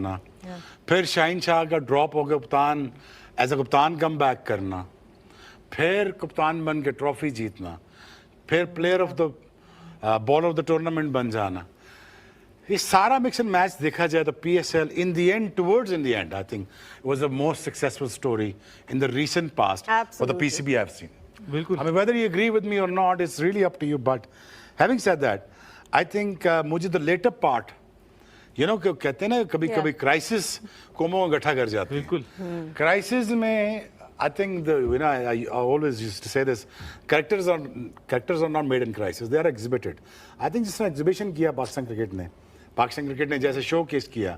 होना, फिर शाहीन शाह का ड्रॉप हो गया कप्तान, एज अ कप्तान कम बैक करना, फिर कप्तान बन के ट्रॉफी जीतना, फिर player of the bowler of the tournament बन जाना, ये सारा मिक्स एंड मैच देखा जाए तो PSL in the end, towards in the end, I think was the most successful story in the recent past for the PCB I have seen. बिल्कुल. I mean, whether you agree with me or not, it's really up to you. But having said that, I think मुझे the later part, you know, कहते हैं ना कभी crisis कोमों में गठा कर जाते हैं. बिल्कुल. Crisis में I think I always used to say this, characters are not made in crisis, they are exhibited. I think जिसने exhibition किया पाकिस्तान क्रिकेट ने जैसे शो केस किया,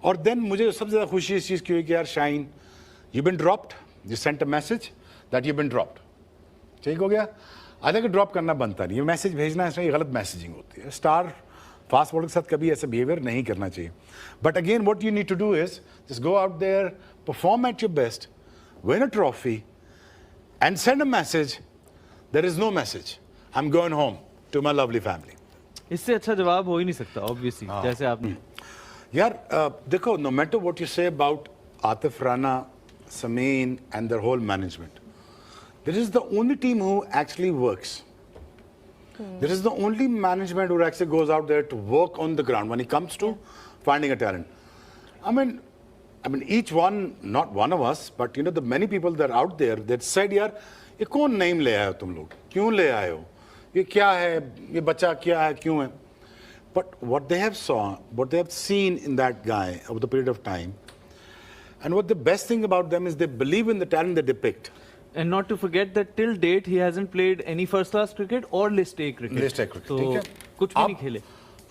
और देन मुझे सबसे ज़्यादा खुशी इस चीज़ की हुई कि यार Shaheen, you been dropped, you sent a message that you been dropped. ठीक हो गया. आधा ड्रॉप करना बनता नहीं, ये मैसेज भेजना है, ये गलत मैसेजिंग होती है. स्टार फास्ट बॉलर के साथ कभी ऐसा बिहेवियर नहीं करना चाहिए. But again what you need to do is just go out there, perform at your best, win a trophy and send a message, there is no message, I am going home to my lovely family. इससे अच्छा जवाब हो ही नहीं सकता obviously. जैसे आपने यार देखो, no matter what you say about Atif Rana, Sameen and their whole management, this is the only team who actually works. This is the only management who actually goes out there to work on the ground when it comes to finding a talent. I mean, each one, not one of us, but you know, the many people that are out there that said, यार ये कौन name ले आए हो तुम लोग, क्यों ले आए हो, ये क्या है, ये बच्चा क्या है, क्यों है. But what they have seen in that guy over the period of time, and what the best thing about them is they believe in the talent they depict. And not to forget that till date he hasn't played any first class cricket or list A cricket. List A cricket, तो ठीक है. कुछ भी नहीं खेले.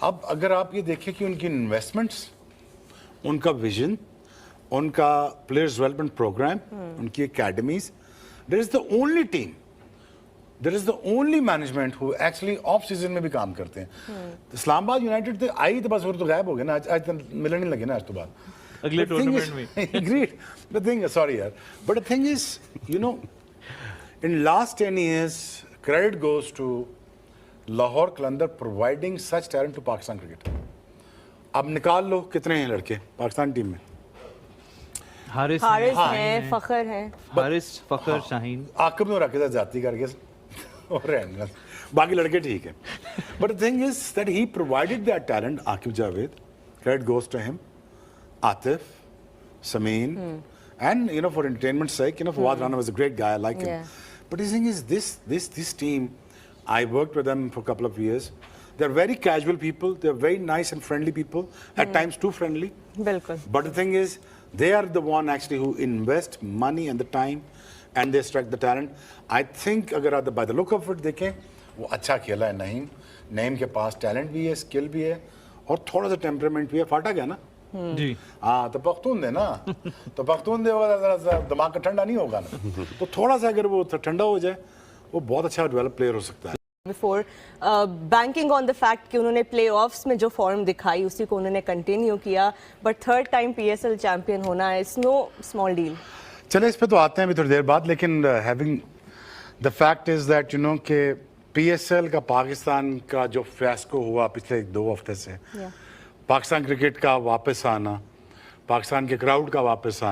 अब अगर आप ये देखें कि उनकी इन्वेस्टमेंट्स, उनका विजन, उनका प्लेयर्स डेवलपमेंट प्रोग्राम, उनकी academies, there is the only team, there is the only management who actually off season में भी काम करते हैं. इस्लामाबाद यूनाइटेड आई तो बस वो तो गायब हो गया ना, आज तो मिलने नहीं लगे ना आज तो बाद अगले टूर्नामेंट में. Agreed. The thing is, sorry yaar, but the thing is, you know, in last 10 years, credit goes to Lahore Qalandar providing such talent to Pakistan cricket. अब निकाल लो कितने हैं लड़के पाकिस्तान टीम में. हारिस हैं, फखर हैं. हारिस, फखर, शाहीन, आकिब ने रखे थे जाती करके और रहने, बाकी लड़के ठीक है. But the thing is that he provided that talent, Aqib Javed, credit goes to him, Atif, Sameen, and you know, for entertainment's sake, you know, Fawad Rana was a great guy, I like him. But the thing is, this team, I worked with them for a couple of years. They're very casual people. They're very nice and friendly people. At times too friendly. बिल्कुल. But the thing is, they are the one actually who invest money and the time, and they extract the talent. I think, अगर आप by the look of it देखें, वो अच्छा खेला है नईम. नईम के पास talent भी है, skill भी है, और थोड़ा सा temperament भी है. फाटा गया ना? जी. हाँ, तो पख्तून दे ना, तो पख्तून दे होगा, दिमाग का ठंडा नहीं होगा ना, तो थोड़ा सा अगर वो ठंडा हो जाए, वो बहुत अच्छा डेवलप प्लेयर हो सकता है. Before banking on the fact कि उन्होंने प्ले ऑफ्स में जो फॉर्म दिखाई उसी को उन्होंने कंटिन्यू किया, but third time PSL champion होना इज नो स्मॉल डील. चले इस पे तो आते हैं अभी थोड़ी देर बाद, लेकिन having the fact is that you know कि PSL का पाकिस्तान का जो फैस्को हुआ पिछले 2 हफ्ते से, पाकिस्तान क्रिकेट का वापस आना, पाकिस्तान के क्राउड का वापस आना,